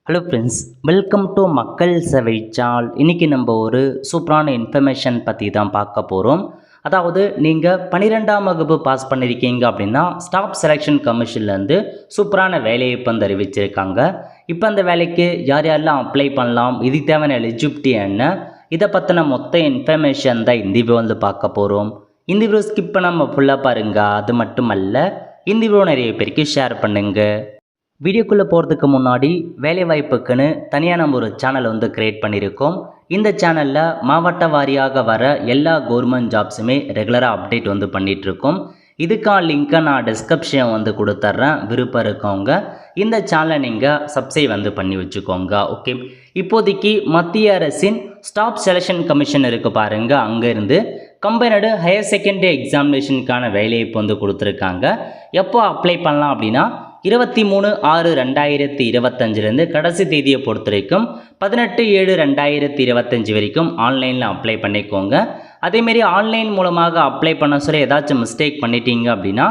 Hello friends, welcome to மக்கள் சேவை channel. இன்றைக்கி நம்ம ஒரு சூப்பரான இன்ஃபர்மேஷன் பற்றி தான் பார்க்க போகிறோம். அதாவது நீங்கள் 12ஆம் வகுப்பு பாஸ் பண்ணியிருக்கீங்க அப்படின்னா ஸ்டாஃப் செலெக்ஷன் கமிஷன்லேருந்து சூப்பரான வேலையை இப்போ வந்து அறிவிச்சிருக்காங்க. இப்போ அந்த வேலைக்கு யார் யாரெல்லாம் அப்ளை பண்ணலாம், இதுக்கு தேவையான எலிஜிபிலிட்டி என்ன, இதை பற்றின மொத்த இன்ஃபர்மேஷன் தான் இந்த வீடியோ வந்து பார்க்க போகிறோம். இந்த வீடியோ ஸ்கிப் பண்ணாமல் ஃபுல்லாக பாருங்கள். அது மட்டும் அல்ல, இந்த வீடியோ நிறைய பேருக்கு ஷேர் பண்ணுங்கள். வீடியோக்குள்ளே போகிறதுக்கு முன்னாடி வேலைவாய்ப்புக்குன்னு தனியாக நம்ம ஒரு சேனல் வந்து க்ரியேட் பண்ணியிருக்கோம். இந்த சேனலில் மாவட்ட வாரியாக வர எல்லா கவர்மெண்ட் ஜாப்ஸுமே ரெகுலராக அப்டேட் வந்து பண்ணிகிட்ருக்கோம். இதுக்கான லிங்க்கை நான் டிஸ்கிரிப்ஷன் வந்து கொடுத்துட்றேன். விருப்பம் இருக்கவங்க இந்த சேனலை நீங்கள் சப்ஸ்கிரைப் வந்து பண்ணி வச்சுக்கோங்க. ஓகே, இப்போதைக்கு மத்திய அரசின் ஸ்டாஃப் செலெக்ஷன் கமிஷன் இருக்குது பாருங்கள், அங்கேருந்து கம்பைனடு ஹையர் செகண்டரி எக்ஸாமினேஷனுக்கான வேலையை இப்போ வந்து கொடுத்துருக்காங்க. எப்போ அப்ளை பண்ணலாம் அப்படின்னா 23/6/2025 கடைசி தேதியை பொறுத்த வரைக்கும் 18/7/2025 வரைக்கும் ஆன்லைனில் அப்ளை பண்ணிக்கோங்க. அதேமாரி ஆன்லைன் மூலமாக அப்ளை பண்ண சொல்ல ஏதாச்சும் மிஸ்டேக் பண்ணிட்டீங்க அப்படின்னா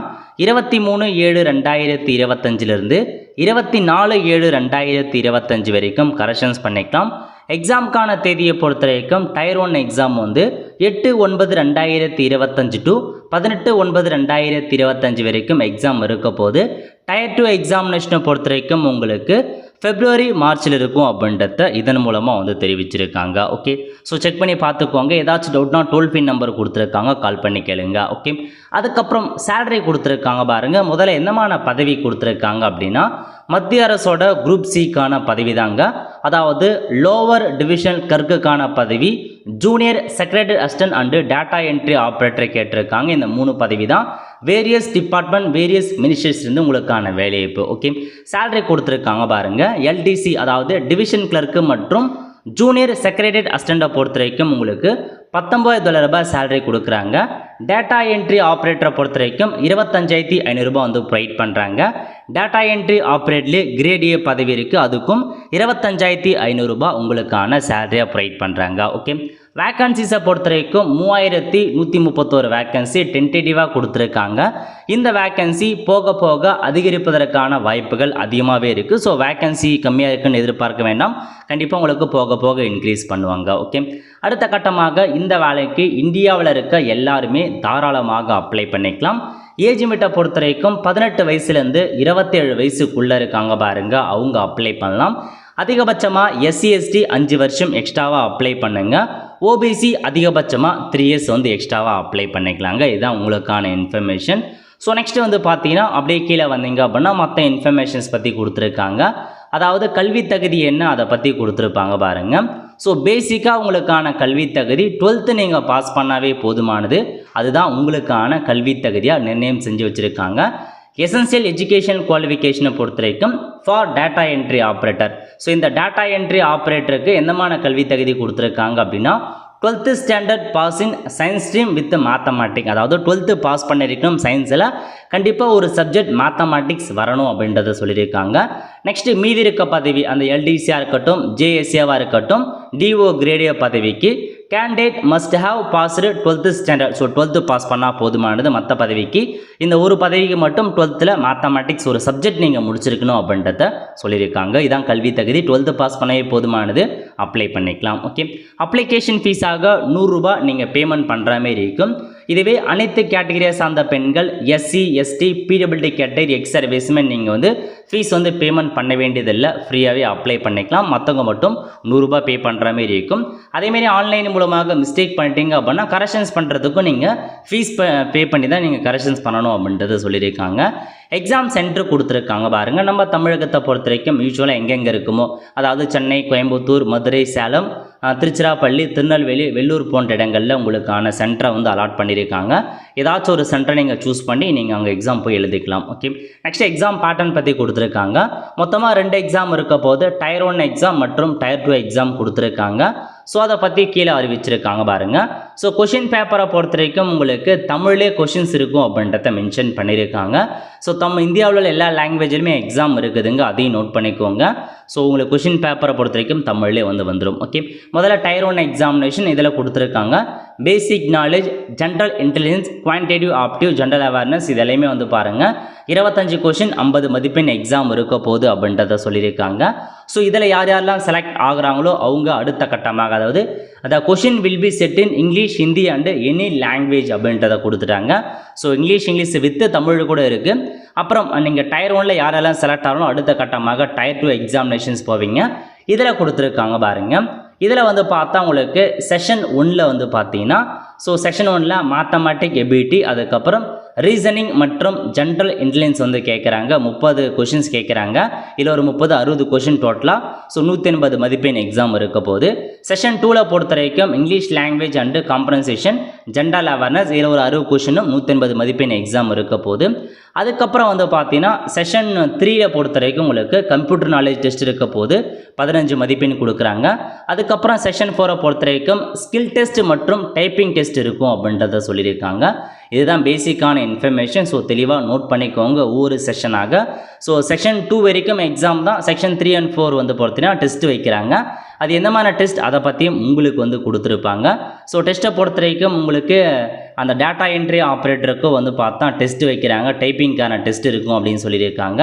23/7/2025 24/7/2025 வரைக்கும் கரெக்ஷன்ஸ் பண்ணிக்கலாம். எக்ஸாமுக்கான தேதியை பொறுத்த வரைக்கும் டயர் 1 எக்ஸாம் வந்து 8/9/2025 டு 18/9/2025 வரைக்கும் எக்ஸாம் இருக்க போது. டயர் 2 எக்ஸாமினேஷனை பொறுத்த வரைக்கும் உங்களுக்கு February Marchல் இருக்கும் அப்படின்றத இதன் மூலமாக வந்து தெரிவிச்சிருக்காங்க. ஓகே, ஸோ செக் பண்ணி பார்த்துக்கோங்க. ஏதாச்சும் டவுட்னா டோல் ஃப்ரீ நம்பர் கொடுத்துருக்காங்க, கால் பண்ணி கேளுங்க. ஓகே, அதுக்கப்புறம் சேலரி கொடுத்துருக்காங்க பாருங்கள். முதல்ல என்னமான பதவி கொடுத்துருக்காங்க அப்படின்னா மத்திய அரசோட குரூப் சிக்கான பதவி தாங்க. அதாவது லோவர் டிவிஷன் கிளர்க்குக்கான பதவி, junior secretary assistant and data entry ஆப்ரேட்டரை கேட்டிருக்காங்க. இந்த 3 பதவி தான். வேரியஸ் டிபார்ட்மெண்ட் வேரியஸ் மினிஸ்ட்ரிஸ்லேருந்து உங்களுக்கான வேலைவாய்ப்பு. ஓகே, சேலரி கொடுத்துருக்காங்க பாருங்கள். எல்டிசி அதாவது டிவிஷன் கிளர்க்கு மற்றும் ஜூனியர் செக்ரட்டரி அசிஸ்டண்ட்டை பொறுத்த வரைக்கும் உங்களுக்கு $19,000 சேலரி கொடுக்குறாங்க. டேட்டா என்ட்ரி ஆப்ரேட்டரை பொறுத்த வரைக்கும் $25,500 வந்து ப்ரொவைட் பண்ணுறாங்க. டேட்டா என்ட்ரி ஆப்ரேட்லேயே கிரேட் ஏ பதவி இருக்குது, அதுக்கும் $25,500 உங்களுக்கான சேலரியாக ப்ரொவைட் பண்ணுறாங்க. ஓகே, வேக்கன்சிஸை பொறுத்த வரைக்கும் 3131 வேக்கன்சி டென்டேட்டிவாக கொடுத்துருக்காங்க. இந்த வேக்கன்சி போக போக அதிகரிப்பதற்கான வாய்ப்புகள் அதிகமாகவே இருக்குது. ஸோ வேக்கன்சி கம்மியாக இருக்குன்னு எதிர்பார்க்க வேண்டாம், கண்டிப்பாக உங்களுக்கு போக போக இன்க்ரீஸ் பண்ணுவாங்க. ஓகே, அடுத்த கட்டமாக இந்த வேலைக்கு இந்தியாவில் இருக்க எல்லாருமே தாராளமாக அப்ளை பண்ணிக்கலாம். ஏஜ் லிமிட்டை பொறுத்த வரைக்கும் 18 வயசுலேருந்து 27 வயசுக்குள்ளே இருக்காங்க பாருங்க, அவங்க அப்ளை பண்ணலாம். அதிகபட்சமாக SC ST 5 வருஷம் எக்ஸ்ட்ராவாக அப்ளை பண்ணுங்க. ஓபிசி அதிகபட்சமாக 3 இயர்ஸ் வந்து எக்ஸ்ட்ராவாக அப்ளை பண்ணிக்கலாங்க. இதுதான் உங்களுக்கான இன்ஃபர்மேஷன். ஸோ நெக்ஸ்ட் வந்து பார்த்தீங்கன்னா அப்படியே கீழே வந்தீங்க அப்படின்னா மற்ற இன்ஃபர்மேஷன்ஸ் பற்றி கொடுத்துருக்காங்க. அதாவது கல்வி தகுதி என்ன அதை பற்றி கொடுத்துருப்பாங்க பாருங்கள். ஸோ பேசிக்காக உங்களுக்கான கல்வி தகுதி 12th நீங்கள் பாஸ் பண்ணாவே போதுமானது. அதுதான் உங்களுக்கான கல்வி தகுதியாக நிர்ணயம் செஞ்சு வச்சுருக்காங்க. எசென்சியல் எஜுகேஷன் குவாலிஃபிகேஷனை பொறுத்த வரைக்கும் for data entry operator. So இந்த டேட்டா என்ட்ரி ஆப்ரேட்டருக்கு என்னமான கல்வி தகுதி கொடுத்துருக்காங்க அப்படின்னா 12th standard pass in science stream with mathematics. அதாவது 12th பாஸ் பண்ணியிருக்கணும், சயின்ஸில் கண்டிப்பாக ஒரு சப்ஜெக்ட் மேத்தமேட்டிக்ஸ் வரணும் அப்படின்றத சொல்லியிருக்காங்க. நெக்ஸ்ட்டு மீதி இருக்க பதவி அந்த எல்டிசியாக இருக்கட்டும், ஜேஎஸ்ஏவாக இருக்கட்டும், டிஓ கிரேடிய பதவிக்கு candidate must have passed 12th standard. So 12th pass பண்ணால் போதுமானது. மற்ற பதவிக்கு இந்த ஒரு பதவிக்கு மட்டும் 12th மேத்தமேட்டிக்ஸ் ஒரு சப்ஜெக்ட் நீங்கள் முடிச்சிருக்கணும் அப்படின்றத சொல்லியிருக்காங்க. இதான் கல்வி தகுதி. 12th பாஸ் பண்ணவே போதுமானது, அப்ளை பண்ணிக்கலாம். ஓகே, அப்ளிகேஷன் ஃபீஸாக $100 நீங்கள் பேமெண்ட் பண்ணுற மாதிரி இருக்கும். இதுவே அனைத்து கேட்டகரியை சார்ந்த பெண்கள் SC ST PWD category X serviceman நீங்கள் வந்து ஃபீஸ் வந்து பேமெண்ட் பண்ண வேண்டியதில்லை, ஃப்ரீயாகவே அப்ளை பண்ணிக்கலாம். மற்றவங்க மட்டும் $100 பே பண்ணுற மாதிரி இருக்கும். அதேமாரி ஆன்லைன் மூலமாக மிஸ்டேக் பண்ணிட்டீங்க அப்படின்னா கரெக்ஷன்ஸ் பண்ணுறதுக்கும் நீங்கள் ஃபீஸ் பே பண்ணி தான் நீங்கள் கரெக்ஷன்ஸ் பண்ணணும் அப்படின்றத சொல்லியிருக்காங்க. எக்ஸாம் சென்டர் கொடுத்துருக்காங்க பாருங்கள். நம்ம தமிழகத்தை பொறுத்த வரைக்கும் யூஸ்வலாக எங்கெங்கே இருக்குமோ, அதாவது சென்னை, கோயம்புத்தூர், மதுரை, சேலம், திருச்சிராப்பள்ளி, திருநெல்வேலி, வெள்ளூர் போன்ற இடங்களில் உங்களுக்கான சென்டரை வந்து அலாட் பண்ணியிருக்காங்க. ஏதாச்சும் ஒரு சென்டரை நீங்கள் சூஸ் பண்ணி நீங்கள் அங்கே எக்ஸாம் போய் எழுதிக்கலாம். ஓகே, நெக்ஸ்ட் எக்ஸாம் பேட்டர்ன் பற்றி கொடுத்துருக்காங்க. மொத்தமாக 2 எக்ஸாம் இருக்க போது டயர் 1 எக்ஸாம் மற்றும் டயர் 2 எக்ஸாம் கொடுத்துருக்காங்க. ஸோ அதை பற்றி கீழே அறிவிச்சிருக்காங்க பாருங்கள். ஸோ கொஷின் பேப்பரை பொறுத்த வரைக்கும் உங்களுக்கு தமிழ்லே கொஷின்ஸ் இருக்கும் அப்படின்றத மென்ஷன் பண்ணியிருக்காங்க. ஸோ இந்தியாவில் உள்ள எல்லா லாங்குவேஜ்லையுமே எக்ஸாம் இருக்குதுங்க, அதையும் நோட் பண்ணிக்கோங்க. ஸோ உங்களுக்கு கொஷின் பேப்பரை பொறுத்த வரைக்கும் தமிழ்லே வந்துடும். ஓகே, முதல்ல டயர் 1 எக்ஸாமினேஷன் இதில் கொடுத்துருக்காங்க. Basic knowledge, general intelligence, quantitative aptitude, general awareness இதெல்லாமே பாருங்கள் 25 கொஷின் 50 மதிப்பெண் எக்ஸாம் இருக்க போகுது அப்படின்றத சொல்லியிருக்காங்க. ஸோ இதில் யார் யாரெல்லாம் செலக்ட் ஆகுறாங்களோ அவங்க அடுத்த கட்டமாக அதாவது question will be set in English, Hindi and any language அப்படின்றத கொடுத்துட்டாங்க. ஸோ இங்கிலீஷ் வித்து தமிழ் கூட இருக்குது. அப்புறம் நீங்கள் டயர் 1 யாரெல்லாம் செலக்ட் ஆகணும் அடுத்த கட்டமாக டயர் 2 எக்ஸாமினேஷன்ஸ் போவீங்க. இதில் கொடுத்துருக்காங்க பாருங்கள். இதில் பார்த்தா உங்களுக்கு செஷன் 1ல் பார்த்தீங்கன்னா ஸோ செஷன் 1ல் மேத்தமேட்டிக் எபிலிட்டி, அதுக்கப்புறம் ரீசனிங் மற்றும் ஜென்ரல் இன்டெலிஜென்ஸ் கேட்குறாங்க. 30 கொஷின்ஸ் கேட்குறாங்க. இதில் ஒரு 30-60 கொஷின் டோட்டலாக. ஸோ 180 மதிப்பெண் எக்ஸாம் இருக்க போது. செஷன் 2ல் பொறுத்த வரைக்கும் English language and comprehension, general awareness இதில் ஒரு 60 கொஷினும் 180 மதிப்பெண் எக்ஸாம் இருக்க போது. அதுக்கப்புறம் பார்த்தீங்கன்னா செஷன் 3ல் பொறுத்த வரைக்கும் உங்களுக்கு கம்ப்யூட்டர் நாலேஜ் டெஸ்ட் இருக்க போது 15 மதிப்பெண் கொடுக்குறாங்க. அதுக்கப்புறம் செஷன் 4 பொறுத்த வரைக்கும் ஸ்கில் டெஸ்ட் மற்றும் டைப்பிங் டெஸ்ட் இருக்கும் அப்படின்றத சொல்லியிருக்காங்க. இதுதான் பேசிக்கான இன்ஃபர்மேஷன். ஸோ தெளிவாக நோட் பண்ணிக்கோங்க ஒவ்வொரு செஷனாக. ஸோ செக்ஷன் 2 வரைக்கும் எக்ஸாம் தான். செக்ஷன் 3 and 4 பார்த்தீங்கன்னா டெஸ்ட் வைக்கிறாங்க. அது எந்த மாதிரி டெஸ்ட் அதை பற்றியும் உங்களுக்கு கொடுத்துருப்பாங்க. ஸோ டெஸ்ட்டை பொறுத்த வரைக்கும் உங்களுக்கு அந்த டேட்டா என்ட்ரி ஆப்ரேட்டருக்கு பார்த்தா டெஸ்ட் வைக்கிறாங்க, டைப்பிங்கான டெஸ்ட் இருக்கும் அப்படின்னு சொல்லியிருக்காங்க.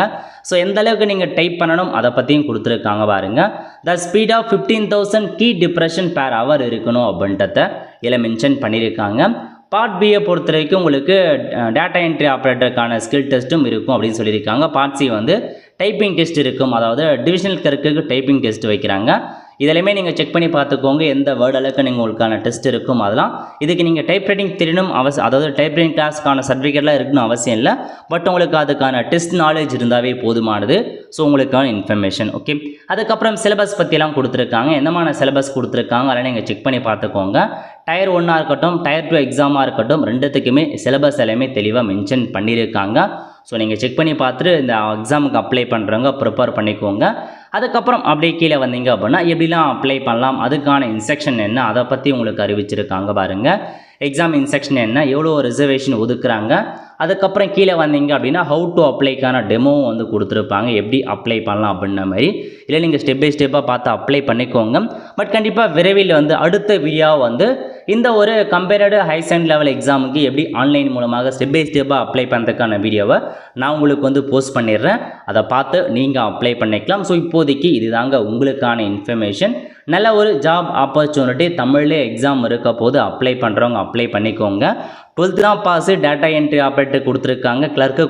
ஸோ எந்த அளவுக்கு நீங்கள் டைப் பண்ணணும் அதை பற்றியும் கொடுத்துருக்காங்க பாருங்கள். The speed of 15,000 key depression per hour இருக்கணும் அப்படின்றத இதில் மென்ஷன் பண்ணியிருக்காங்க. பார்ட் பியை பொறுத்த வரைக்கும் உங்களுக்கு டேட்டா என்ட்ரி ஆப்ரேட்டருக்கான ஸ்கில் டெஸ்ட்டும் இருக்கும் அப்படின்னு சொல்லியிருக்காங்க. பார்ட் சி டைப்பிங் டெஸ்ட் இருக்கும், அதாவது டிவிஷனல் கிளர்க்குக்கு டைப்பிங் டெஸ்ட் வைக்கிறாங்க. இதெல்லாமே நீங்கள் செக் பண்ணி பார்த்துக்கோங்க எந்த வேர்டு அளவுக்கு நீங்கள் உங்களுக்கான டெஸ்ட் இருக்கும் அதெல்லாம். இதுக்கு நீங்கள் டைப் ரைட்டிங் தெரியணும் அதாவது டைப் ரைட்டிங் கிளாஸ்க்கான சர்டிஃபிகேட்லாம் இருக்கணும் அவசியம் இல்லை. பட் உங்களுக்கு அதுக்கான டெஸ்ட் நாலேஜ் இருந்தாவே போதுமானது. ஸோ உங்களுக்கான இன்ஃபர்மேஷன். ஓகே, அதுக்கப்புறம் சிலபஸ் பற்றிலாம் கொடுத்துருக்காங்க. எந்தமான சிலபஸ் கொடுத்துருக்காங்க அதெல்லாம் நீங்கள் செக் பண்ணி பார்த்துக்கோங்க. டயர் 1 இருக்கட்டும் டயர் 2 எக்ஸாமாக இருக்கட்டும் ரெண்டுத்துக்குமே சிலபஸ் எல்லாமே தெளிவாக மென்ஷன் பண்ணியிருக்காங்க. ஸோ நீங்கள் செக் பண்ணி பார்த்துட்டு இந்த எக்ஸாமுக்கு அப்ளை பண்ணுறவங்க ப்ரிப்பேர் பண்ணிக்கோங்க. அதுக்கப்புறம் அப்படியே கீழே வந்தீங்க அப்படின்னா எப்படிலாம் அப்ளை பண்ணலாம், அதுக்கான இன்ஸ்ட்ரக்ஷன் என்ன அதை பற்றி உங்களுக்கு அறிவிச்சிருக்காங்க பாருங்கள். எக்ஸாம் இன்ஸ்ட்ரக்ஷன் என்ன, எவ்வளோ ரிசர்வேஷன் ஒதுக்குறாங்க. அதுக்கப்புறம் கீழே வந்தீங்க அப்படின்னா ஹவு டு அப்ளைக்கான டெமோவும் கொடுத்துருப்பாங்க, எப்படி அப்ளை பண்ணலாம் அப்படின்ன மாதிரி. இல்லை நீங்கள் ஸ்டெப் பை ஸ்டெப்பாக பார்த்து அப்ளை பண்ணிக்கோங்க. பட் கண்டிப்பாக விரைவில் அடுத்த வீடியோ இந்த ஒரு கம்பேர்டு ஹை செகண்ட் லெவல் எக்ஸாமுக்கு எப்படி ஆன்லைன் மூலமாக ஸ்டெப் பை ஸ்டெப்பாக அப்ளை பண்ணுறதுக்கான வீடியோவை நான் உங்களுக்கு போஸ்ட் பண்ணிடுறேன். அதை பார்த்து நீங்கள் அப்ளை பண்ணிக்கலாம். ஸோ இப்போதைக்கு இதுதாங்க உங்களுக்கான இன்ஃபர்மேஷன். நல்ல ஒரு ஜாப் ஆப்பர்ச்சுனிட்டி தமிழ்லே எக்ஸாம் இருக்க போது அப்ளை பண்ணுறவங்க அப்ளை பண்ணிக்கோங்க. 12th தான் பாஸு, டேட்டா என்ட்ரி ஆப்ரேட்டர் கொடுத்துருக்காங்க, கிளர்க்கு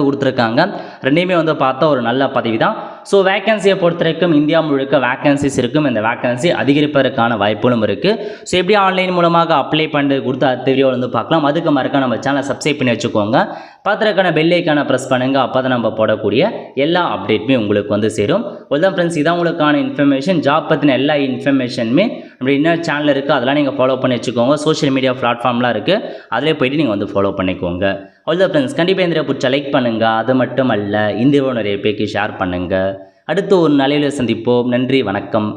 கொடுத்துருக்காங்க. ரெண்டையுமே பார்த்தா ஒரு நல்ல பதவி தான். ஸோ வேக்கன்சியை பொறுத்த வரைக்கும் இந்தியா முழுக்க வேக்கன்சிஸ் இருக்கும். இந்த வேக்கன்சி அதிகரிப்பதற்கான வாய்ப்புகளும் இருக்குது. ஸோ எப்படி ஆன்லைன் மூலமாக அப்ளை பண்ணி கொடுத்து அடுத்த வீடியோ பார்க்கலாம். அதுக்கு மறக்க நம்ம சேனலை சப்ஸ்கிரைப் பண்ணி வச்சுக்கோங்க. பார்த்துருக்கான பெல் ஐக்கானை ப்ரெஸ் பண்ணுங்கள். அப்போ தான் நம்ம போடக்கூடிய எல்லா அப்டேட்டுமே உங்களுக்கு சேரும். ஒருதான் ஃப்ரெண்ட்ஸ், இதான் உங்களுக்கான இன்ஃபர்மேஷன். ஜாப் பற்றின எல்லா இன்ஃபர்மேஷனுமே நம்ம இன்னொரு சேனல் இருக்குது, அதெல்லாம் நீங்கள் ஃபாலோ பண்ணி வச்சுக்கோங்க. சோஷியல் மீடியா பிளாட்ஃபார்ம்லாம் இருக்குது, அதிலே போய்ட்டு நீங்கள் ஃபாலோ பண்ணிக்கோங்க. அவ்வளோதான் ஃப்ரெண்ட்ஸ், கண்டிப்பாக இந்த பிடிச்ச லைக் பண்ணுங்கள். அது மட்டும் அல்ல, இந்த வீடியோ நிறைய பேருக்கு ஷேர் பண்ணுங்கள். அடுத்து ஒரு நல்ல சந்திப்போம். நன்றி, வணக்கம்.